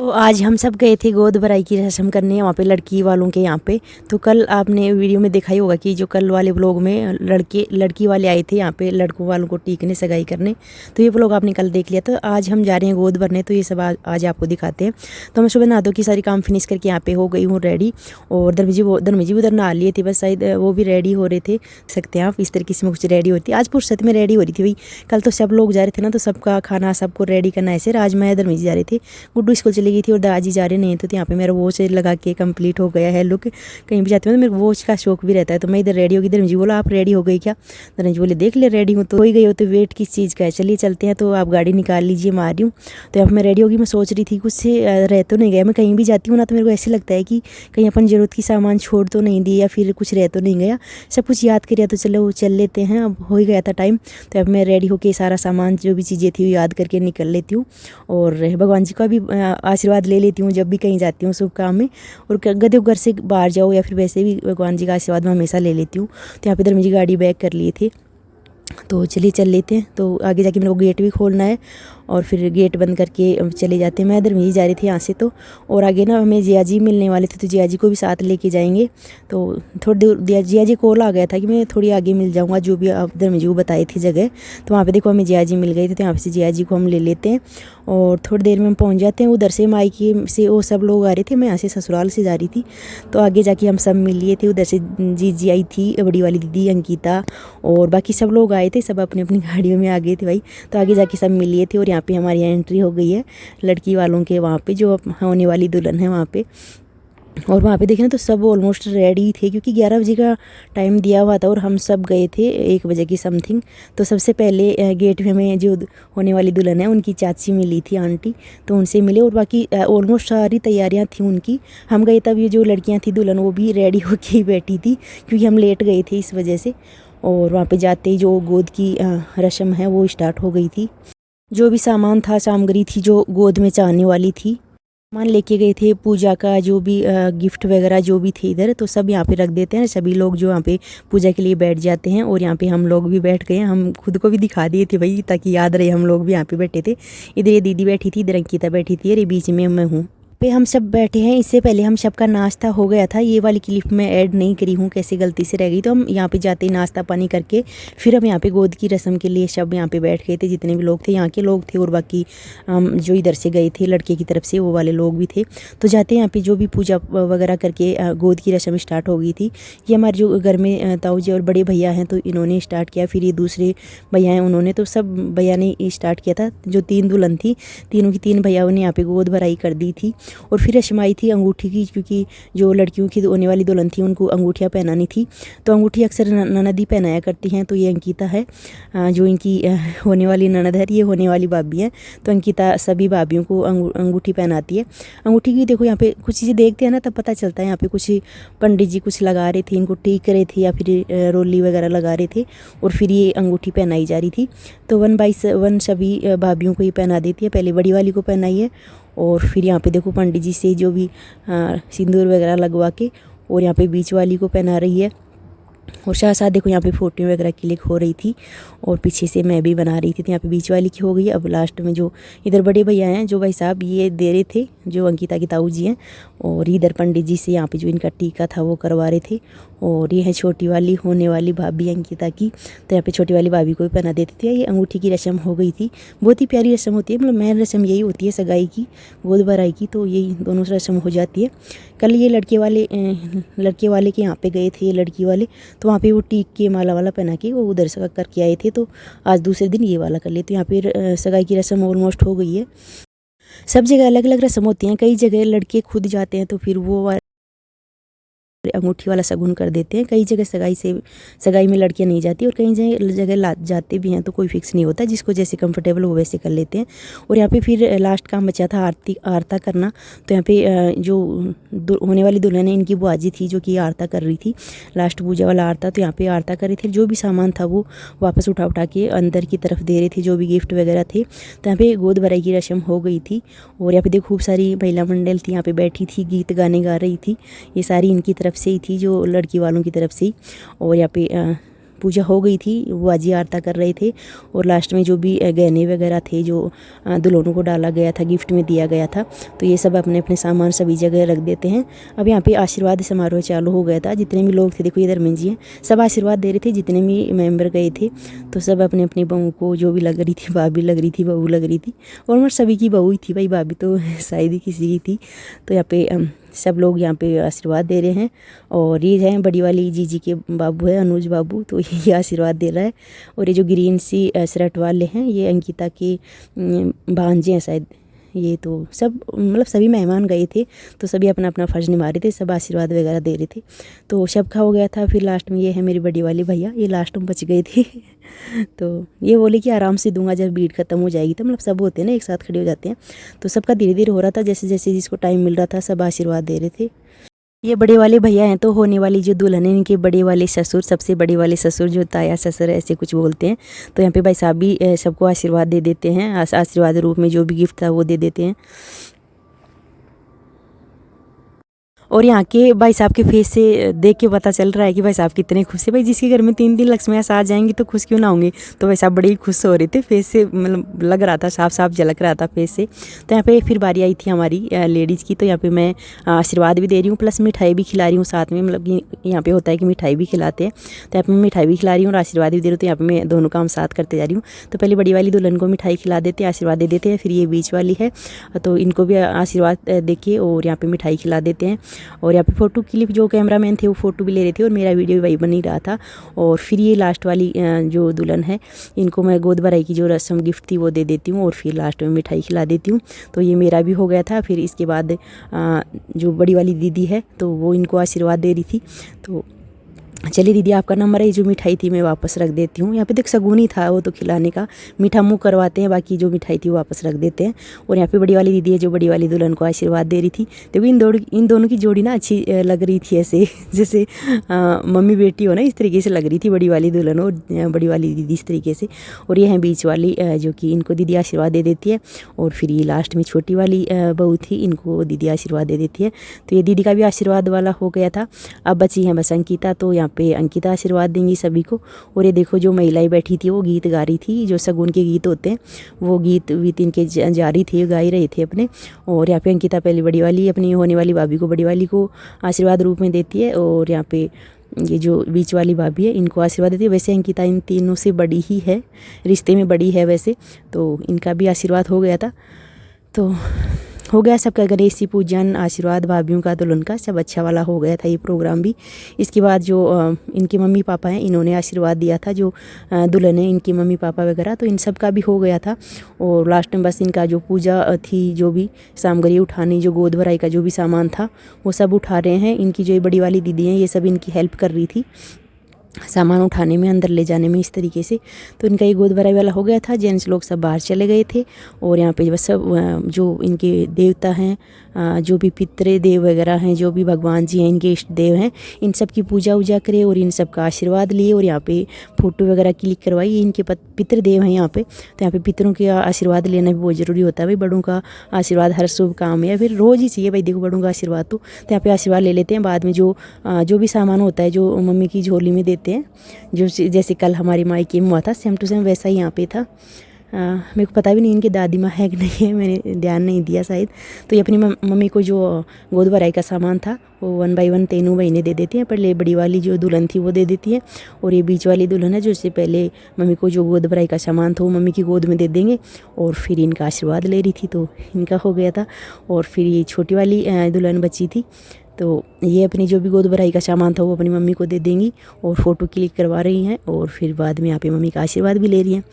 तो आज हम सब गए थे गोद भराई की रस्म करने वहाँ पे लड़की वालों के यहाँ पे। तो कल आपने वीडियो में देखा ही होगा कि जो कल वाले व्लॉग में लड़की वाले आए थे यहाँ पे लड़कों वालों को टीकने सगाई करने। तो ये व्लॉग आपने कल देख लिया। तो आज हम जा रहे हैं गोद भरने, तो ये सब आज आपको दिखाते हैं। तो मैं सुबह नहा धो की सारी काम फिनिश करके यहाँ पे हो गई हूँ रेडी। और धर्मी जी उधर नहा लिए थे, बस शायद वो भी रेडी हो रहे थे। सकते हैं आप इस तरीके से मैं कुछ रेडी होती आज फुर्सत में रेडी हो रही थी भाई। कल तो सब लोग जा रहे थे ना, तो सबका खाना सबको रेडी करना ऐसे। आज मैं धर्मी जी जा रहे थे, गुड्डू स्कूल चली गई थी और दादाजी जा रहे नहीं। तो यहाँ पे मेरा वॉच लगा के कंप्लीट हो गया है लुक। कहीं भी जाती हूँ तो मेरे वॉच का शौक भी रहता है। तो मैं इधर रेडी होगी। धर्मी जी बोला आप रेडी हो गई क्या? धर्मी जी बोले देख ले रेडी हूँ। तो हो ही गई हो तो वेट किस चीज़ का है, चलिए चलते हैं। तो आप गाड़ी निकाल लीजिए, मैं आ रही हूँ। तो यहाँ पर मैं रेडी होगी। मैं सोच रही थी कुछ से रह तो नहीं गया। मैं कहीं भी जाती हूँ ना तो मेरे को ऐसे लगता है कि कहीं अपन ज़रूरत की सामान छोड़ तो नहीं दी या फिर कुछ रह तो नहीं गया। सब कुछ याद करिए तो चलो चल लेते हैं। अब हो ही गया था टाइम। तो अब मैं रेडी होके सारा सामान जो भी चीज़ें थी वो याद करके निकल लेती हूँ और भगवान जी का भी आशीर्वाद ले लेती हूँ जब भी कहीं जाती हूँ शुभ काम में। और गधे घर से बाहर जाओ या फिर वैसे भी भगवान जी का आशीर्वाद मैं हमेशा ले लेती हूँ। तो यहाँ पे धर्मी जी गाड़ी बैक कर लिए थे, तो चलिए चल लेते हैं। तो आगे जाके मेरे को गेट भी खोलना है और फिर गेट बंद करके चले जाते हैं। मैं इधर ही जा रही थी यहाँ से। तो और आगे ना हमें जिया जी मिलने वाले थे, तो जिया जी को भी साथ लेके जाएंगे। तो थोड़ी देर जिया जी कॉल आ गया था कि मैं थोड़ी आगे मिल जाऊँगा, जो भी आप धर्मी जी को बताई थी जगह। तो वहाँ पे देखो हमें जिया जी मिल गई थी। तो यहाँ से जिया जी को हम ले लेते हैं और थोड़ी देर में हम पहुँच जाते हैं। उधर से मायके से वो सब लोग आ रहे थे, मैं यहाँ से ससुराल से जा रही थी। तो आगे जाके हम सब मिल लिए थे। उधर से जी आई थी, बड़ी वाली दीदी अंकिता और बाकी सब लोग आए थे। सब अपनी अपनी गाड़ियों में आ गए थे भाई। तो आगे जाके सब मिल लिए थे और यहाँ पे हमारी एंट्री हो गई है लड़की वालों के वहाँ पे, जो होने वाली दुल्हन है वहाँ पे। और वहाँ पे देखें तो सब ऑलमोस्ट रेडी थे क्योंकि 11 बजे का टाइम दिया हुआ था और हम सब गए थे 1 बजे की समथिंग। तो सबसे पहले गेट में जो होने वाली दुल्हन है उनकी चाची मिली थी, आंटी। तो उनसे मिले और बाकी ऑलमोस्ट सारी तैयारियां थी उनकी। हम गए तब ये जो लड़कियां थी दुल्हन वो भी रेडी होके ही बैठी थी क्योंकि हम लेट गए थे इस वजह से। और वहाँ पे जाते ही जो गोद की रस्म है वो स्टार्ट हो गई थी। जो भी सामान था, सामग्री थी जो गोद में चाहने वाली थी, सामान लेके गए थे। पूजा का जो भी गिफ्ट वगैरह जो भी थे इधर, तो सब यहाँ पे रख देते हैं। सभी लोग जो यहाँ पे पूजा के लिए बैठ जाते हैं और यहाँ पे हम लोग भी बैठ गए हैं। हम खुद को भी दिखा दिए थे भाई ताकि याद रहे हम लोग भी यहाँ पे बैठे थे। इधर ये दीदी बैठी थी, इधर अंकिता बैठी थी और ये बीच में मैं हूँ पे हम सब बैठे हैं। इससे पहले हम सबका नाश्ता हो गया था। ये वाली क्लिप में ऐड नहीं करी हूँ, कैसे गलती से रह गई। तो हम यहाँ पे जाते ही नाश्ता पानी करके फिर हम यहाँ पे गोद की रस्म के लिए सब यहाँ पे बैठ गए थे। जितने भी लोग थे यहाँ के लोग थे और बाकी जो इधर से गए थे लड़के की तरफ से वो वाले लोग भी थे। तो जाते यहाँ पे जो भी पूजा वगैरह करके गोद की रस्म स्टार्ट हो गई थी। ये हमारे जो घर में ताऊ जी और बड़े भैया हैं तो इन्होंने स्टार्ट किया। फिर ये दूसरे भैया हैं उन्होंने, तो सब भैया ने स्टार्ट किया था। जो 3 दुल्हन थी, तीनों की 3 भैयाओं ने यहाँ पे गोद भराई कर दी थी। और फिर रस्म आई थी अंगूठी की, क्योंकि जो लड़कियों की होने वाली दुल्हन थी उनको अंगूठियाँ पहनानी थी। तो अंगूठी अक्सर ननद ही पहनाया करती हैं। तो ये अंकिता है जो इनकी होने वाली ननद है, ये होने वाली भाभी है। तो अंकिता सभी भाभियों को अंगूठी पहनाती है। अंगूठी की देखो यहाँ पे कुछ चीज़ें देखते हैं ना तब पता चलता है। यहाँ पे कुछ पंडित जी कुछ लगा रहे थे, इनको टीक रहे थे या फिर रोली वगैरह लगा रहे थे और फिर ये अंगूठी पहनाई जा रही थी। तो 1 बाय 1 सभी भाभियों को ये पहना देती है। पहले बड़ी वाली को पहनाई है और फिर यहाँ पे देखो पंडित जी से जो भी सिंदूर वगैरह लगवा के और यहाँ पे बीच वाली को पहना रही है। और साथ साथ देखो यहाँ पे फोटो वगैरह क्लिक हो रही थी और पीछे से मैं भी बना रही थी। तो यहाँ पे बीच वाली की हो गई। अब लास्ट में जो इधर बड़े भैया हैं, जो भाई साहब ये दे रहे थे, जो अंकिता के ताऊ जी हैं, और इधर पंडित जी से यहाँ पे जो इनका टीका था वो करवा रहे थे। और ये है छोटी वाली होने वाली भाभी अंकिता की। तो यहाँ पे छोटी वाली भाभी को भी पहना देती थी। ये अंगूठी की रस्म हो गई थी। बहुत ही प्यारी रस्म होती है, मतलब मेन रस्म यही होती है सगाई की, गोद भराई की। तो यही दोनों रस्म हो जाती है। कल ये लड़के वाले के यहाँ पे गए थे, ये लड़की वाले, तो वहाँ पे वो टीक के माला वाला पहना के वो उधर से करके आए थे। तो आज दूसरे दिन ये वाला कर लिए। तो यहाँ पे सगाई की रस्म ऑलमोस्ट हो गई है। सब जगह अलग अलग रस्म होती हैं। कई जगह लड़के खुद जाते हैं तो फिर वो अंगूठी वाला शगुन कर देते हैं। कई जगह सगाई में लड़कियां नहीं जाती और कई जगह जाते भी हैं। तो कोई फिक्स नहीं होता, जिसको जैसे कंफर्टेबल हो वैसे कर लेते हैं। और यहाँ पे फिर लास्ट काम बचा था आरता करना। तो यहाँ पे जो होने वाली दुल्हन है इनकी बुआजी थी जो कि आरता कर रही थी, लास्ट पूजा वाला आरता। तो यहाँ पे आरता कर रही थी। जो भी सामान था वो वापस उठा के अंदर की तरफ दे रहे थे, जो भी गिफ्ट वगैरह थे। तो यहाँ पे गोद भराई की रस्म हो गई थी। और यहाँ पे देखो खूब सारी महिला मंडल थी यहाँ पे बैठी थी, गीत गाने गा रही थी। ये सारी इनकी तरफ से ही थी, जो लड़की वालों की तरफ से ही। और यहाँ पे पूजा हो गई थी, वो आजी आरता कर रहे थे और लास्ट में जो भी गहने वगैरह थे जो दुल्हनों को डाला गया था, गिफ्ट में दिया गया था, तो ये सब अपने अपने सामान सभी जगह रख देते हैं। अब यहाँ पे आशीर्वाद समारोह चालू हो गया था। जितने भी लोग थे, देखो ये धर्मेंद्र जी हैं, सब आशीर्वाद दे रहे थे। जितने भी मेंबर गए थे तो सब अपने अपनी बहू को, जो भी लग रही थी, भाभी लग रही थी, बहू लग रही थी, ऑलमोस्ट सभी की बहू ही थी भाई, भाभी तो शायद ही किसी की थी। तो यहाँ पे सब लोग यहाँ पे आशीर्वाद दे रहे हैं और ये है बड़ी वाली जीजी के बाबू है, अनुज बाबू, तो ये आशीर्वाद दे रहा है। और ये जो ग्रीन सी शर्ट वाले हैं, ये अंकिता के भांजे हैं शायद। ये तो सब मतलब सभी मेहमान गए थे तो सभी अपना अपना फ़र्ज़ निभा रहे थे, सब आशीर्वाद वगैरह दे रहे थे। तो सबका हो गया था। फिर लास्ट में ये है मेरी बड़ी वाली भैया, ये लास्ट में बच गए थे तो ये बोले कि आराम से दूंगा, जब भीड़ ख़त्म हो जाएगी तो मतलब सब होते हैं ना, एक साथ खड़े हो जाते हैं। तो सबका धीरे धीरे हो रहा था, जैसे जैसे जिसको टाइम मिल रहा था सब आशीर्वाद दे रहे थे। ये बड़े वाले भैया हैं, तो होने वाली जो दुल्हन है इनके बड़े वाले ससुर, सबसे बड़े वाले ससुर, जो ताया ससुर ऐसे कुछ बोलते हैं। तो यहाँ पे भाई साहब भी सबको आशीर्वाद दे देते हैं, आशीर्वाद रूप में जो भी गिफ्ट था वो दे देते हैं। और यहाँ के भाई साहब के फेस से देख के पता चल रहा है कि भाई साहब कितने खुश है। भाई जिसके घर में 3 दिन लक्ष्मियाँ आ जाएंगी तो खुश क्यों ना होंगे। तो भाई साहब बड़े ही खुश हो रहे थे, फेस से मतलब लग रहा था, साफ साफ झलक रहा था फेस से। तो यहाँ पे फिर बारी आई थी हमारी लेडीज़ की, तो यहाँ पे मैं आशीर्वाद भी दे रही हूँ प्लस मिठाई भी खिला रही हूँ साथ में। मतलब कि यहाँ पे होता है कि मिठाई भी खिलाते हैं, तो यहाँ पे मैं मिठाई भी खिला रही हूँ और आशीर्वाद भी दे रही हूँ। तो यहाँ पे मैं दोनों काम साथ करते जा रही हूँ। तो पहले बड़ी वाली दुल्हन को मिठाई खिला देते हैं, आशीर्वाद दे देते हैं, फिर ये बीच वाली है तो इनको भी आशीर्वाद दे के और यहाँ पे मिठाई खिला देते हैं। और यहाँ पे फ़ोटो क्लिप जो कैमरामैन थे वो फ़ोटो भी ले रहे थे और मेरा वीडियो भी वही बन ही रहा था। और फिर ये लास्ट वाली जो दुल्हन है, इनको मैं गोद भराई की जो रस्म गिफ्ट थी वो दे देती हूँ और फिर लास्ट में मिठाई खिला देती हूँ। तो ये मेरा भी हो गया था। फिर इसके बाद जो बड़ी वाली दीदी है तो वो इनको आशीर्वाद दे रही थी। तो चलिए दीदी आपका नंबर है, जो मिठाई थी मैं वापस रख देती हूँ। यहाँ पे देख सगुन ही था वो तो खिलाने का, मीठा मुँह करवाते हैं, बाकी जो मिठाई थी वो वापस रख देते हैं। और यहाँ पे बड़ी वाली दीदी है जो बड़ी वाली दुल्हन को आशीर्वाद दे रही थी। देखो इन दोनों की जोड़ी ना अच्छी लग रही थी, ऐसे जैसे मम्मी बेटी हो ना, इस तरीके से लग रही थी बड़ी वाली दुल्हन और बड़ी वाली दीदी इस तरीके से। और ये है बीच वाली जो कि इनको दीदी आशीर्वाद दे देती है। और फिर ये लास्ट में छोटी वाली बहू थी, इनको दीदी आशीर्वाद दे देती है। तो ये दीदी का भी आशीर्वाद वाला हो गया था। अब बची हैं बस अंकिता, तो यहाँ पे अंकिता आशीर्वाद देंगी सभी को। और ये देखो जो महिलाएं बैठी थी वो गीत गा रही थी, जो सगुन के गीत होते हैं वो गीत वीत इनके जारी थे, गा ही रहे थे अपने। और यहाँ पे अंकिता पहले बड़ी वाली अपनी होने वाली भाभी को, बड़ी वाली को आशीर्वाद रूप में देती है। और यहाँ पे ये जो बीच वाली भाभी है इनको आशीर्वाद देती है। वैसे अंकिता इन तीनों से बड़ी ही है, रिश्ते में बड़ी है वैसे, तो इनका भी आशीर्वाद हो गया था। तो हो गया सबका गणेश जी पूजन, आशीर्वाद भाभीयों का, दुल्हन का, सब अच्छा वाला हो गया था ये प्रोग्राम भी। इसके बाद जो इनके मम्मी पापा हैं इन्होंने आशीर्वाद दिया था, जो दुल्हन है इनके मम्मी पापा वगैरह, तो इन सब का भी हो गया था। और लास्ट में बस इनका जो पूजा थी, जो भी सामग्री उठानी, जो गोद भराई का जो भी सामान था वो सब उठा रहे हैं। इनकी जो बड़ी वाली दीदी हैं ये सब इनकी हेल्प कर रही थी सामान उठाने में, अंदर ले जाने में, इस तरीके से। तो इनका ये गोद भराई वाला हो गया था। जेंट्स लोग सब बाहर चले गए थे और यहाँ पे बस सब जो इनके देवता हैं, जो भी पितरे देव वगैरह हैं, जो भी भगवान जी हैं इनके इष्ट देव हैं, इन सब की पूजा वूजा करे और इन सब का आशीर्वाद लिए। और यहाँ पे फ़ोटो वगैरह क्लिक करवाई। इनके पितृ देव हैं यहाँ पे, तो यहाँ पे पितरों के आशीर्वाद लेना भी बहुत ज़रूरी होता है भाई। बड़ों का आशीर्वाद हर शुभ काम या फिर रोज़ ही चाहिए भाई, देखो बड़ों का आशीर्वाद तो यहाँ पे आशीर्वाद ले लेते हैं। बाद में जो भी सामान होता है जो मम्मी की झोली में देते हैं, जो जैसे कल हमारी मायके में हुआ था सेम टू सेम वैसा ही यहाँ पे था। मेरे को पता भी नहीं इनकी दादी माँ है कि नहीं है, मैंने ध्यान नहीं दिया शायद। तो ये अपनी मम्मी को जो गोद भराई का सामान था वो 1 बाय 1 तीनों बहनें दे देती हैं। पहले बड़ी वाली जो दुल्हन थी वो दे देती है और ये बीच वाली दुल्हन है जो इससे पहले मम्मी को जो गोद भराई का सामान था वो मम्मी की गोद में दे देंगे और फिर इनका आशीर्वाद ले रही थी, तो इनका हो गया था। और फिर ये छोटी वाली दुल्हन बची थी, तो ये अपनी जो भी गोद भराई का सामान था वो अपनी मम्मी को दे देंगी और फ़ोटो क्लिक करवा रही हैं और फिर बाद में यहाँ पे मम्मी का आशीर्वाद भी ले रही हैं।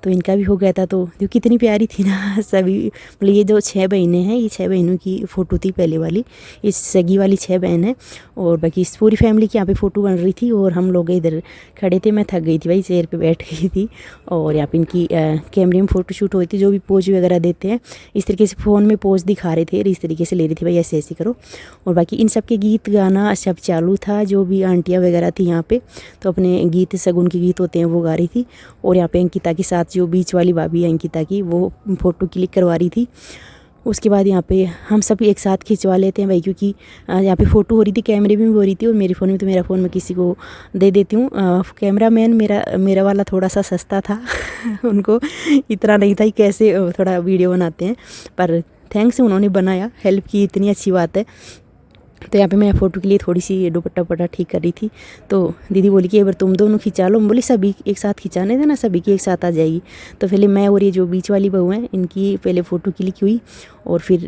तो इनका भी हो गया था। तो जो कितनी प्यारी थी ना सभी, मतलब ये जो 6 बहनें हैं, ये 6 बहनों की फ़ोटो थी पहले वाली, इस सगी वाली 6 बहन है और बाकी इस पूरी फैमिली की यहाँ पे फ़ोटो बन रही थी। और हम लोग इधर खड़े थे, मैं थक गई थी भाई, चेयर पे बैठ गई थी। और यहाँ पे इनकी कैमरे में फ़ोटो शूट हुई थी, जो भी पोज वगैरह देते हैं इस तरीके से फ़ोन में पोज दिखा रहे थे, इस तरीके से ले रही थी भाई, ऐसे ऐसे करो। और बाकी इन सब के गीत गाना सब चालू था, जो भी आंटियाँ वगैरह थी यहाँ पे तो अपने गीत, सगुन के गीत होते हैं वो गा रही थी। और यहाँ पे अंकिता के साथ जो बीच वाली भाभी है अंकिता की, वो फ़ोटो क्लिक करवा रही थी। उसके बाद यहाँ पे हम सब एक साथ खिंचवा लेते हैं भाई, क्योंकि यहाँ पे फ़ोटो हो रही थी, कैमरे में भी हो रही थी और मेरे फ़ोन में, तो मेरा फ़ोन मैं किसी को दे देती हूँ। कैमरा मैन मेरा वाला थोड़ा सा सस्ता था उनको इतना नहीं था कि कैसे थोड़ा वीडियो बनाते हैं, पर थैंक्स उन्होंने बनाया, हेल्प की, इतनी अच्छी बात है। तो यहाँ पे मैं फ़ोटो के लिए थोड़ी सी दुपट्टा वपट्टा ठीक कर रही थी, तो दीदी बोली कि एक बार तुम दोनों खिंचा लो। मैं बोली सभी एक साथ खिंचाने देना, सभी की एक साथ आ जाएगी। तो पहले मैं और ये जो बीच वाली बहू हैं इनकी पहले फ़ोटो क्लिक हुई और फिर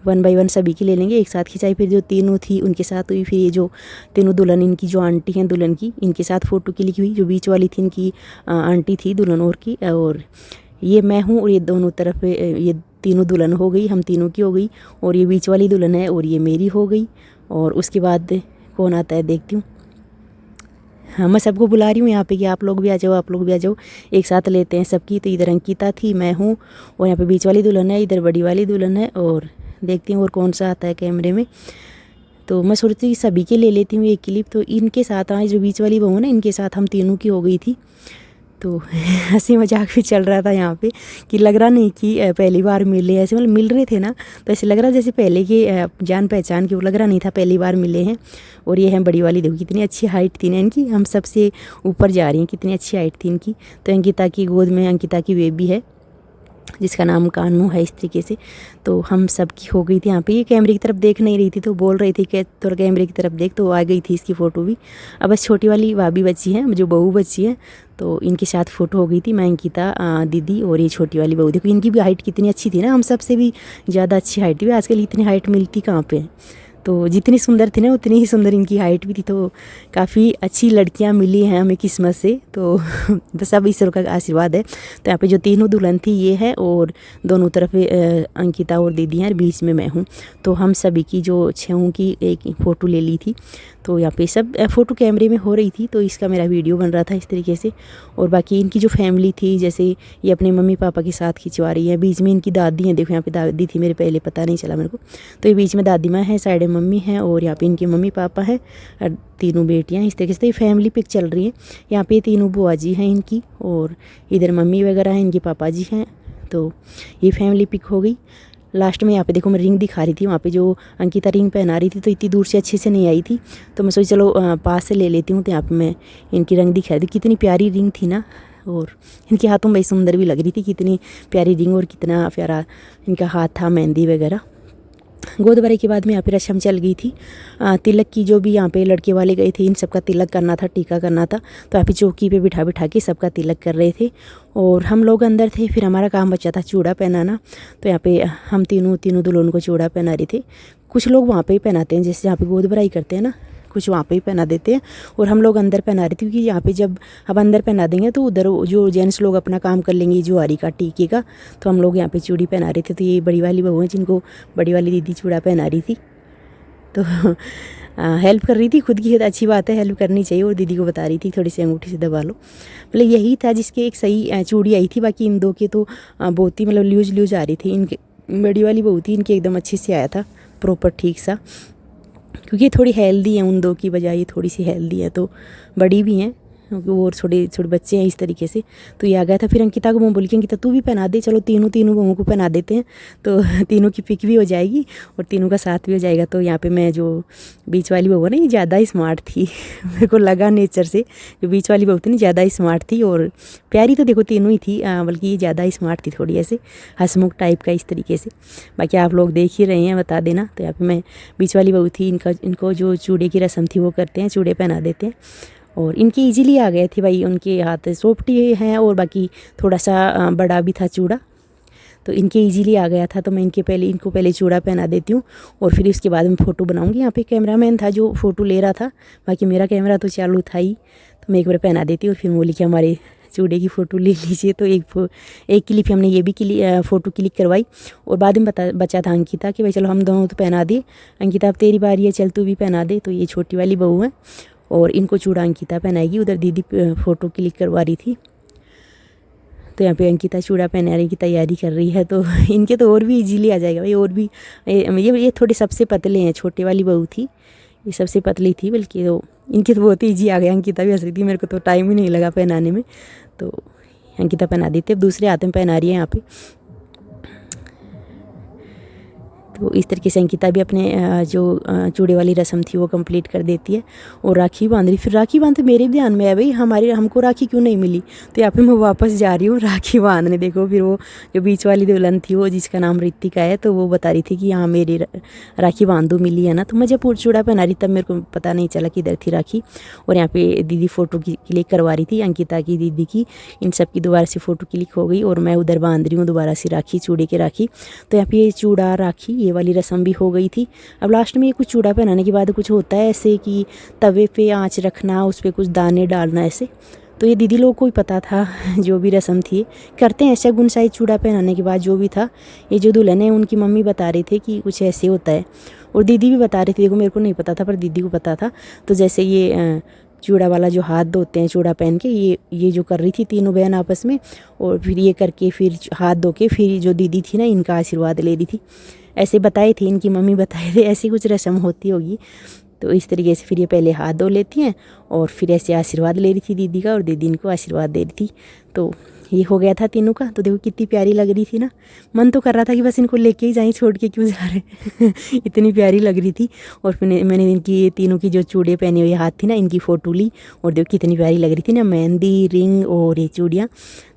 1 बाय 1 सभी की ले लेंगे, एक साथ खिंचाई। फिर जो तीनों थी उनके साथ हुई, फिर ये जो तीनों दुल्हन, इनकी जो आंटी हैं दुल्हन की, इनके साथ फ़ोटो क्लिक हुई। जो बीच वाली थी इनकी आंटी थी दुल्हन और की, और ये मैं हूँ, और ये दोनों तरफ ये तीनों दुल्हन हो गई, हम तीनों की हो गई, और ये बीच वाली दुल्हन है और ये मेरी हो गई। और उसके बाद कौन आता है देखती हूँ। हाँ, मैं सबको बुला रही हूँ यहाँ पे कि आप लोग भी आ जाओ, आप लोग भी आ जाओ, एक साथ लेते हैं सबकी। तो इधर अंकिता थी, मैं हूँ, और यहाँ पे बीच वाली दुल्हन है, इधर बड़ी वाली दुल्हन है, और देखती हूँ और कौन सा आता है कैमरे में। तो मैं सोचती हूँ सभी के ले लेती हूँ एक क्लिप। तो इनके साथ आज जो बीच वाली बहू है ना, इनके साथ हम तीनों की हो गई थी। तो हंसी मजाक भी चल रहा था यहाँ पे कि लग रहा नहीं कि पहली बार मिले, ऐसे मतलब मिल रहे थे ना, तो ऐसे लग रहा जैसे पहले के जान पहचान के, वो लग रहा नहीं था पहली बार मिले हैं। और ये हैं बड़ी वाली, देखो कितनी अच्छी हाइट थी ना इनकी, हम सबसे ऊपर जा रही हैं, कितनी अच्छी हाइट थी इनकी। तो अंकिता की गोद में अंकिता की बेबी है जिसका नाम कानू है, इस तरीके से। तो हम सब की हो गई थी यहाँ पे। ये कैमरे की तरफ देख नहीं रही थी, तो बोल रही थी कि थोड़ा कैमरे की तरफ देख, तो आ गई थी इसकी फ़ोटो भी। अब बस छोटी वाली भाभी बच्ची है, जो बहू बच्ची है, तो इनके साथ फ़ोटो हो गई थी, मैं, अंकिता दीदी और ये छोटी वाली बहू। देखो इनकी भी हाइट कितनी अच्छी थी ना, हम सब से भी ज़्यादा अच्छी हाइट थी। आजकल इतनी हाइट मिलती कहाँ पे। तो जितनी सुंदर थी ना उतनी ही सुंदर इनकी हाइट भी थी। तो काफ़ी अच्छी लड़कियां मिली हैं हमें किस्मत से, तो बस अब ईश्वर का आशीर्वाद है। तो यहाँ पे जो तीनों दुल्हन थी ये है, और दोनों तरफ अंकिता और दीदी हैं, और बीच में मैं हूँ। तो हम सभी की जो छहों की एक फ़ोटो ले ली थी। तो यहाँ पे सब फ़ोटो कैमरे में हो रही थी, तो इसका मेरा वीडियो बन रहा था इस तरीके से। और बाकी इनकी जो फैमिली थी, जैसे ये अपने मम्मी पापा के साथ खिंचवा रही है। बीच में इनकी दादी हैं, देखो यहाँ पे दादी थी मेरे, पहले पता नहीं चला मेरे को। तो ये बीच में दादी माँ है, साइड में मम्मी है, और यहाँ पे इनके मम्मी पापा है और तीनों बेटियाँ, इस तरीके से। तो ये फैमिली पिक चल रही है। यहाँ पे तीनों बुआ जी हैं इनकी, और इधर मम्मी वगैरह हैं, इनके पापा जी हैं। तो ये फैमिली पिक हो गई। लास्ट में यहाँ पे देखो मैं रिंग दिखा रही थी, वहाँ पे जो अंकिता रिंग पहना रही थी, तो इतनी दूर से अच्छे से नहीं आई थी, तो मैं सोची चलो पास से ले लेती हूँ। तो यहाँ पे मैं इनकी रिंग दिखा रही थी, कितनी प्यारी रिंग थी ना, और इनके हाथों में सुंदर भी लग रही थी, कितनी प्यारी रिंग और कितना प्यारा इनका हाथ था, मेहंदी वगैरह। गोद भराई के बाद में यहाँ पे रस्म चल गई थी तिलक की। जो भी यहाँ पे लड़के वाले गए थे, इन सबका तिलक करना था, टीका करना था। तो यहाँ पे चौकी पे बिठा बिठा के सबका तिलक कर रहे थे, और हम लोग अंदर थे। फिर हमारा काम बचा था चूड़ा पहनाना। तो यहाँ पे हम तीनों दुल्हन को चूड़ा पहना रहे थे। कुछ लोग वहाँ पे ही पहनाते हैं, जैसे यहाँ पे गोद भराई करते हैं ना, कुछ वहाँ पे ही पहना देते हैं, और हम लोग अंदर पहना रहे थे, क्योंकि यहाँ पे जब हम अंदर पहना देंगे तो उधर जो जेंट्स लोग अपना काम कर लेंगे, जुआरी का, टीके का। तो हम लोग यहाँ पे चूड़ी पहना रहे थे। तो ये बड़ी वाली बहू है जिनको बड़ी वाली दीदी चूड़ा पहना रही थी, तो हेल्प कर रही थी। खुद की अच्छी बात है, हेल्प करनी चाहिए। और दीदी को बता रही थी थोड़ी सी अंगूठी से दबा लो। मतलब यही था जिसके एक सही चूड़ी आई थी, बाकी इन दो के तो बहुत ही मतलब लूज आ रही थी। इनके बड़ी वाली बहू थी, इनके एकदम अच्छे से आया था प्रॉपर ठीक सा, क्योंकि थोड़ी हेल्दी है, उन दो की बजाय ये थोड़ी सी हेल्दी है, तो बड़ी भी हैं, वो छोटे बच्चे हैं इस तरीके से। तो ये आ गया था। फिर अंकिता को मैं बोली कि अंकिता तू भी पहना दे, चलो तीनों बहूओं को पहना देते हैं, तो तीनों की पिक भी हो जाएगी और तीनों का साथ भी हो जाएगा। तो यहाँ पे मैं जो बीच वाली बहू है ना, ये ज़्यादा ही स्मार्ट थी मेरे को लगा नेचर से। जो बीच वाली बहू थी ना, ज़्यादा ही स्मार्ट थी, और प्यारी तो देखो तीनों ही थी, बल्कि ये ज़्यादा ही स्मार्ट थी, थोड़ी ऐसे हंसमुख टाइप का इस तरीके से। बाकी आप लोग देख ही रहे हैं, बता देना। तो यहाँ पे मैं बीच वाली बहू थी, इनको जो चूड़े की रस्म थी वो करते हैं, चूड़े पहना देते हैं। और इनकी इजीली आ गए थे भाई, उनके हाथ सॉफ्ट ही हैं, और बाकी थोड़ा सा बड़ा भी था चूड़ा, तो इनके इजीली आ गया था। तो मैं इनको पहले चूड़ा पहना देती हूँ, और फिर इसके बाद में फ़ोटो बनाऊँगी। यहाँ पे कैमरामैन था जो फ़ोटो ले रहा था, बाकी मेरा कैमरा तो चालू था ही। तो मैं एक बार पहना देती हूँ, फिर बोली कि हमारे चूड़े की फ़ोटो ले लीजिए। तो एक क्लिप हमने ये भी फ़ोटो क्लिक करवाई, और बाद में बचा था अंकिता कि भाई चलो हम दोनों तो पहना दिए, अंकिता अब तेरी बारी है, चल तू भी पहना दे। तो ये छोटी वाली बहू है, और इनको चूड़ा अंकिता पहनाएगी। उधर दीदी फ़ोटो क्लिक करवा रही थी। तो यहाँ पे अंकिता चूड़ा पहनाने की तैयारी कर रही है। तो इनके तो और भी इजीली आ जाएगा भाई, और भी ये थोड़े सबसे पतले हैं। छोटे वाली बहू थी, ये सबसे पतली थी, बल्कि तो इनके तो बहुत ईजी आ गया। अंकिता भी हंस रही थी, मेरे को तो टाइम ही नहीं लगा पहनाने में। तो अंकिता पहना देते, अब दूसरे हाथ में पहना रही है यहाँ पे। तो इस तरीके से अंकिता भी अपने जो चूड़े वाली रस्म थी वो कंप्लीट कर देती है और राखी बांध रही। फिर राखी बांधते मेरे ध्यान में है भाई हमको राखी क्यों नहीं मिली। तो यहाँ पे मैं वापस जा रही हूँ राखी बांधने। देखो फिर वो जो बीच वाली दुल्हन थी वो जिसका नाम रितिका है तो वो बता रही थी कि हाँ मेरी राखी बांधो मिली है ना। तो मैं जब चूड़ा पहना रही तब मेरे को पता नहीं चला किधर थी राखी। और यहाँ पे दीदी फ़ोटो क्लिक करवा रही थी अंकिता की, दीदी की, इन सब की दोबारा से फ़ोटो क्लिक हो गई और मैं उधर बांध रही हूँ दोबारा से राखी, चूड़े के राखी। तो यहाँ पे ये चूड़ा राखी ये वाली रस्म भी हो गई थी। अब लास्ट में ये कुछ चूड़ा पहनाने के बाद कुछ होता है ऐसे कि तवे पे आँच रखना, उस पर कुछ दाने डालना ऐसे। तो ये दीदी लोग को ही पता था जो भी रस्म थी करते हैं ऐसा गुनसाई चूड़ा पहनाने के बाद जो भी था। ये जो दुल्हन है उनकी मम्मी बता रही थे कि कुछ ऐसे होता है और दीदी भी बता रही थी। देखो मेरे को नहीं पता था पर दीदी को पता था। तो जैसे ये चूड़ा वाला जो हाथ धोते हैं चूड़ा पहन के, ये जो कर रही थी तीनों बहन आपस में, और फिर ये करके फिर हाथ धो के फिर जो दीदी थी ना इनका आशीर्वाद ले रही थी। ऐसे बताए थे इनकी मम्मी, बताए थे ऐसी कुछ रस्म होती होगी। तो इस तरीके से फिर ये पहले हाथ धो लेती हैं और फिर ऐसे आशीर्वाद ले रही थी दीदी का और दीदी इनको आशीर्वाद दे रही थी। तो ये हो गया था तीनों का। तो देखो कितनी प्यारी लग रही थी ना, मन तो कर रहा था कि बस इनको लेके ही जाएं, छोड़ के क्यों जा रहे इतनी प्यारी लग रही थी। और फिर मैंने इनकी ये तीनों की जो चूड़े पहने हुए हाथ थी ना इनकी फ़ोटो ली और देखो कितनी प्यारी लग रही थी ना, मेहंदी, रिंग और ये चूड़ियाँ।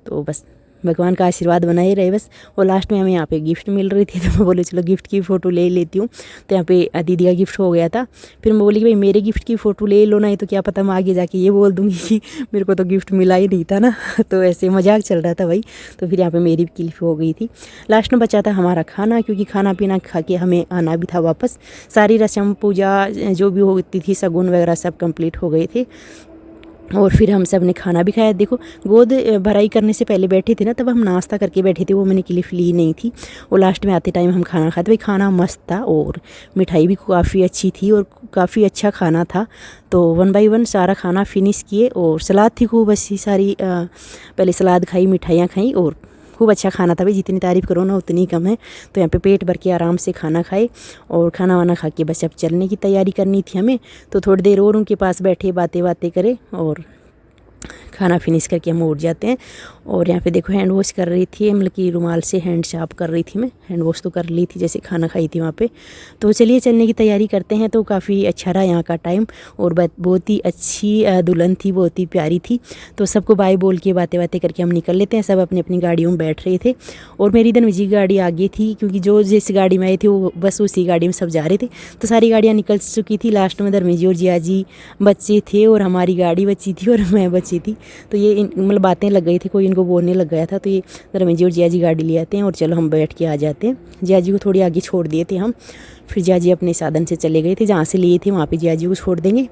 तो बस भगवान का आशीर्वाद बनाए रहे बस। और लास्ट में हमें यहाँ पे गिफ्ट मिल रही थी तो मैं बोली चलो गिफ्ट की फ़ोटो ले लेती हूँ। तो यहाँ पे दीदी का गिफ्ट हो गया था। फिर मैं बोली कि भाई मेरे गिफ्ट की फ़ोटो ले लो, नहीं तो क्या पता मैं आगे जाके ये बोल दूँगी कि मेरे को तो गिफ्ट मिला ही नहीं था ना तो ऐसे मजाक चल रहा था भाई। तो फिर यहाँ पर मेरी क्लिप हो गई थी। लास्ट में बचा था हमारा खाना, क्योंकि खाना पीना खा के हमें आना भी था वापस। सारी रस्म पूजा जो भी होती थी शगुन वगैरह सब कंप्लीट हो गए थे और फिर हम सब ने खाना भी खाया। देखो गोद भराई करने से पहले बैठे थे ना तब हम नाश्ता करके बैठे थे, वो मैंने क्लिप ली नहीं थी। और लास्ट में आते टाइम हम खाना खाते, भाई खाना मस्त था और मिठाई भी काफ़ी अच्छी थी और काफ़ी अच्छा खाना था। तो 1 बाय 1 सारा खाना फिनिश किए और सलाद थी खूब अच्छी सारी। पहले सलाद खाई, मिठाइयाँ खाई और खूब अच्छा खाना था भाई, जितनी तारीफ़ करो ना उतनी कम है। तो यहाँ पे पेट भर के आराम से खाना खाए और खाना वाना खा के बस अब चलने की तैयारी करनी थी हमें। तो थोड़ी देर और उनके पास बैठे बातें बातें करें और खाना फिनिश करके हम उठ जाते हैं। और यहाँ पे देखो हैंड वॉश कर रही थी, मतलब कि रुमाल से हैंड साफ कर रही थी मैं। हैंड वॉश तो कर ली थी जैसे खाना खाई थी वहाँ पे। तो चलिए चलने की तैयारी करते हैं। तो काफ़ी अच्छा रहा यहाँ का टाइम और बहुत ही अच्छी दुल्हन थी, बहुत ही प्यारी थी। तो सबको बाय बोल के बातें बातें करके हम निकल लेते हैं। सब अपनी अपनी गाड़ियों में बैठ रहे थे और मेरी धनवी की गाड़ी आगे थी, क्योंकि जो जिस गाड़ी में आए थे वो बस उसी गाड़ी में सब जा रहे थे। तो सारी गाड़ियाँ निकल चुकी थी। लास्ट में धर्मी जी और जिया जी बच्चे थे और हमारी गाड़ी बची थी और मैं बची थी। तो ये मतलब बातें लग गई थी, कोई इनको बोलने लग गया था। तो ये धर्मी जी और जिया जी गाड़ी ले आते हैं और चलो हम बैठ के आ जाते हैं। जिया जी को थोड़ी आगे छोड़ दिए थे हम, फिर जिया जी अपने साधन से चले गए थे, जहाँ से लिए थे वहाँ पे जिया जी को छोड़ देंगे।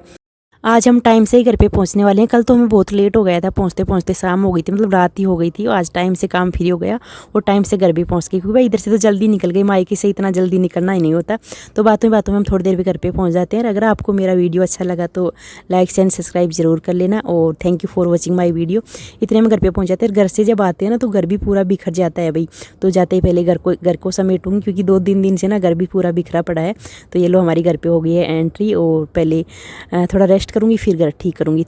आज हम टाइम से ही घर पे पहुंचने वाले हैं। कल तो हमें बहुत लेट हो गया था, पहुंचते पहुंचते शाम हो गई थी, मतलब रात ही हो गई थी। और आज टाइम से काम फ्री हो गया और टाइम से घर भी पहुंच गए, क्योंकि भाई इधर से तो जल्दी निकल गई, मायके से इतना जल्दी निकलना ही नहीं होता। तो बातों में हम थोड़ी देर भी घर पे पहुंच जाते हैं। अगर आपको मेरा वीडियो अच्छा लगा तो लाइक शेयर सब्सक्राइब जरूर कर लेना और thank you for watching my video. इतने में घर पे पहुँच जाते हैं। घर से जब आते हैं ना तो घर भी पूरा बिखर जाता है भाई। तो जाते ही पहले घर को समेटूँगी, क्योंकि 2-3 दिन से ना घर भी पूरा बिखरा पड़ा है। तो ये लो हमारी घर पर हो गई है एंट्री और पहले थोड़ा रेस्ट करूँगी फिर घर ठीक करूँगी।